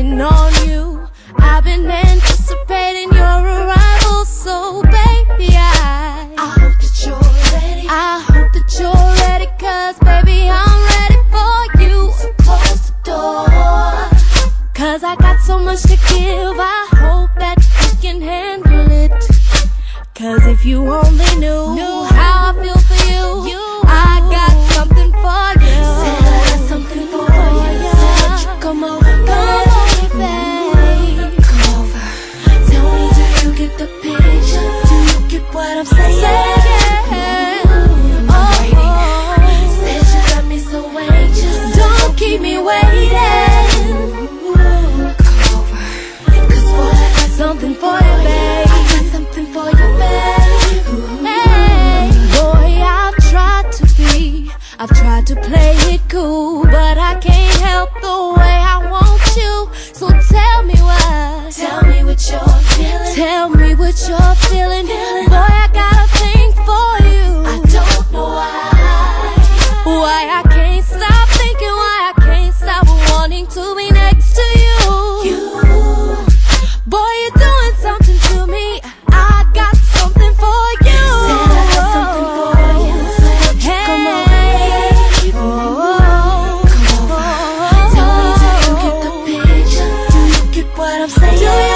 waiting on you. I've been anticipating your arrival, so baby, I hope that you're ready. I hope that you're ready, cause baby, I'm ready for you. So close the door, cause I got so much to give. I hope that you can handle it, cause if you only knew how I feel for you, I got something for you. Said I got something for you. Said you come over, babe. Come over. Tell me, do you get the picture? Do you get what I'm saying? I'm waiting. Said you got me so anxious. Don't keep me waiting. Come over, cause boy, I got Something for you, babe. I got something for you, babe. Hey, boy, I've tried to play it cool, but I can't help the way I want you. So tell me what. Tell me what you're feeling. Tell me what you're feeling. Boy, I got a thing for you. I don't know Why I can't stop thinking, why I can't stop wanting to be next to you. Boy, you're doing something to me. I got something for you. Said I got something for you. So won't you come over, babe? Come over. Tell me, do you get the picture? Do you get what I'm saying?